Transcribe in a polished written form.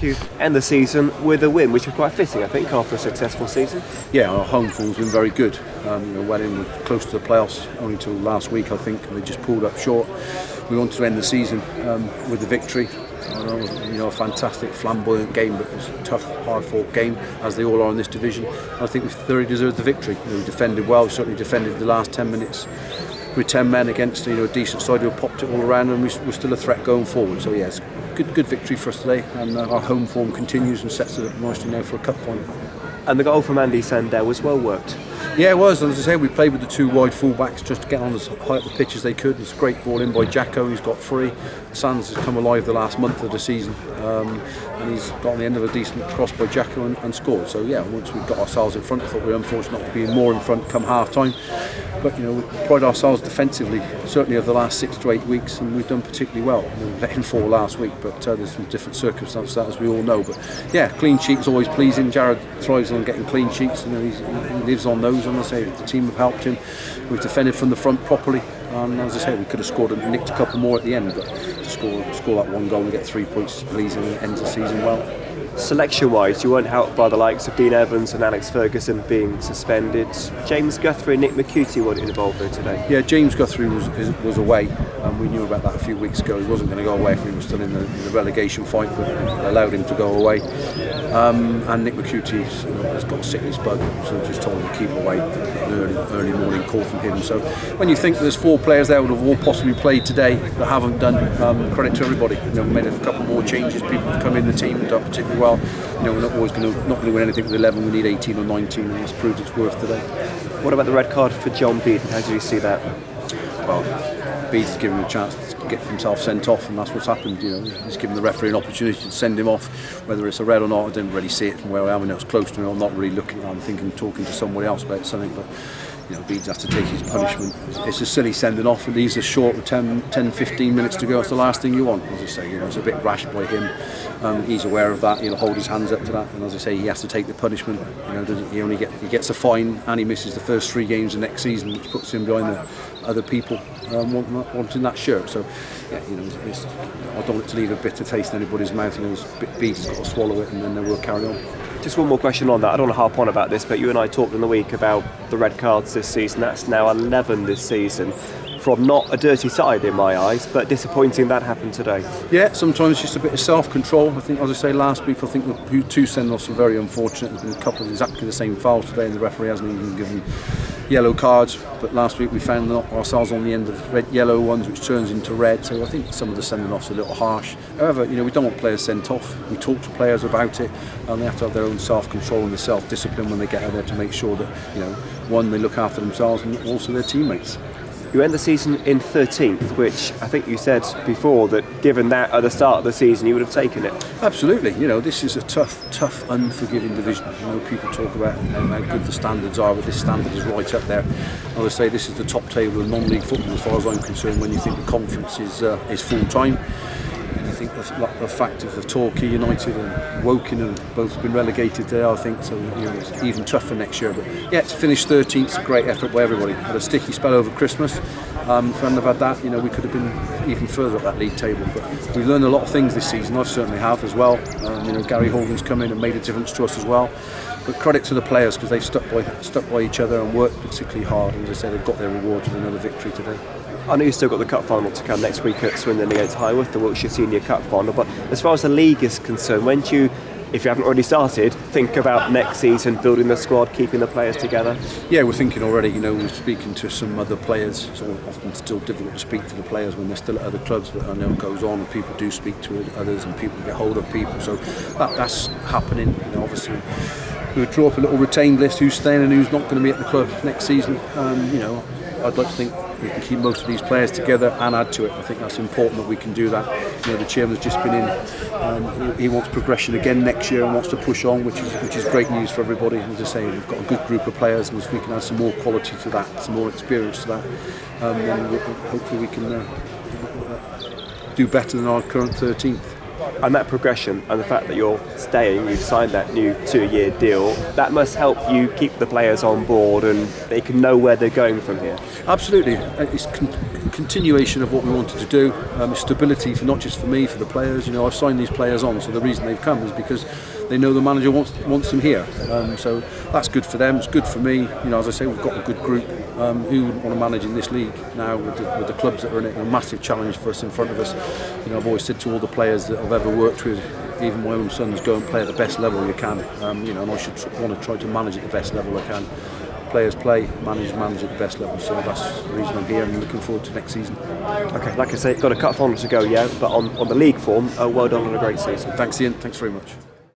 you end the season with a win, which was quite fitting, I think, after a successful season. Yeah, our home form's been very good. Well in, we're close to the playoffs, only till last week, I think, and they just pulled up short. We wanted to end the season with the victory. A fantastic, flamboyant game, but it was a tough, hard-fought game, as they all are in this division. I think we thoroughly deserved the victory. We defended well, certainly defended the last 10 minutes with 10 men against a decent side who popped it all around, and we're still a threat going forward. So yeah, it's a good victory for us today, and our home form continues and sets it up nicely now for a cup final. And the goal from Andy Sandell was well worked. Yeah, it was. As I say, we played with the two wide full-backs just to get on as high up the pitch as they could. It's a great ball in by Jacko, who's got free. Sands has come alive the last month of the season, and he's got on the end of a decent cross by Jacko and scored. So yeah, once we got ourselves in front, I thought we were unfortunate not to be more in front come half-time. But we pride ourselves defensively, certainly over the last 6 to 8 weeks, and we've done particularly well. We let him fall last week, but there's some different circumstances, as we all know. But yeah, clean sheet is always pleasing. Jared thrives on getting clean sheets, and he lives on those. And I say the team have helped him. We've defended from the front properly, and as I say, we could have scored and nicked a couple more at the end, but to score that one goal and get 3 points is pleasing, and it ends the season well. Selection-wise, you weren't helped by the likes of Dean Evans and Alex Ferguson being suspended. James Guthrie and Nick McCutcheon weren't involved there today. Yeah, James Guthrie was away, and we knew about that a few weeks ago. He wasn't going to go away if he was still in the relegation fight, but allowed him to go away. And Nick McCutcheon has got a sickness bug, so just told him to keep away. An early morning call from him. So when you think there's 4 players there who have all possibly played today that haven't done, credit to everybody. We made a couple more changes. People have come in the team and done particularly well. We're not always going to win anything with 11. We need 18 or 19, and it's proved its worth today. What about the red card for John Beaton? How do you see that? Well, Beaton's given him a chance to get himself sent off, and that's what's happened. He's given the referee an opportunity to send him off. Whether it's a red or not, I didn't really see it from where I am, and it was close to me. I'm not really looking at it. I'm thinking, talking to somebody else about something, but Beaton has to take his punishment. It's a silly sending off, and these are short with 10-15 minutes to go. It's the last thing you want. As I say, it's a bit rash by him. He's aware of that. He'll hold his hands up to that, and as I say, he has to take the punishment. He gets a fine, and he misses the first 3 games of next season, which puts him behind the other people wanting that shirt. So yeah, I don't want it to leave a bitter taste in anybody's mouth. Beaton's got to swallow it, and then we'll carry on. Just one more question on that. I don't want to harp on about this, but you and I talked in the week about the red cards this season. That's now 11 this season, from not a dirty side in my eyes, but disappointing that happened today. Yeah, sometimes just a bit of self-control. I think, as I say last week, I think the 2 send-offs were very unfortunate. There's been a couple of exactly the same fouls today, and the referee hasn't even given yellow cards. But last week we found ourselves on the end of yellow ones, which turns into red. So I think some of the sending-offs are a little harsh. However, we don't want players sent off. We talk to players about it, and they have to have their own self-control and their self-discipline when they get out there to make sure that, one, they look after themselves and also their teammates. You end the season in 13th, which I think you said before that given that at the start of the season you would have taken it. Absolutely. This is a tough, unforgiving division. People talk about how good the standards are, but this standard is right up there. I would say this is the top table of non-league football as far as I'm concerned when you think the conference is full-time. I think the fact of Torquay United and Woking have both been relegated there, I think, so it's even tougher next year. But yeah, to finish 13th is a great effort by everybody. Had a sticky spell over Christmas. If we hadn't have had that, we could have been even further up that league table. But we've learned a lot of things this season. I certainly have as well. Gary Horgan's come in and made a difference to us as well. But credit to the players because they've stuck by each other and worked particularly hard. And as I say, they've got their rewards with another victory today. I know you've still got the cup final to come next week at Swindon against Highworth, the Wiltshire Senior Cup final, but as far as the league is concerned, when do you, if you haven't already started, think about next season, building the squad, keeping the players together? Yeah, we're thinking already, we're speaking to some other players. It's often still difficult to speak to the players when they're still at other clubs, but I know it goes on and people do speak to others and people get hold of people, so that's happening. Obviously we'll draw up a little retained list who's staying and who's not going to be at the club next season. I'd like to think we can keep most of these players together and add to it. I think that's important that we can do that. The chairman's just been in. He wants progression again next year and wants to push on, which is great news for everybody. As I say, we've got a good group of players, and if we can add some more quality to that, some more experience to that, then hopefully we can do better than our current 13th. And that progression and the fact that you're staying, you've signed that new 2-year deal, that must help you keep the players on board and they can know where they're going from here. Absolutely. It's continuation of what we wanted to do. Stability, for not just for me, for the players. You know, I've signed these players on, so the reason they've come is because they know the manager wants them here. So that's good for them. It's good for me. You know, as I say, we've got a good group. Who wouldn't want to manage in this league now with the clubs that are in it? A massive challenge for us in front of us. You know, I've always said to all the players that I've ever worked with, even my own sons, go and play at the best level you can. You know, and I should want to try to manage at the best level I can. Players play, manage at the best level. So that's the reason I'm here and looking forward to next season. Okay, like I say, got a cup final to go, yeah, but on the league form, well done on a great season. Thanks, Ian. Thanks very much.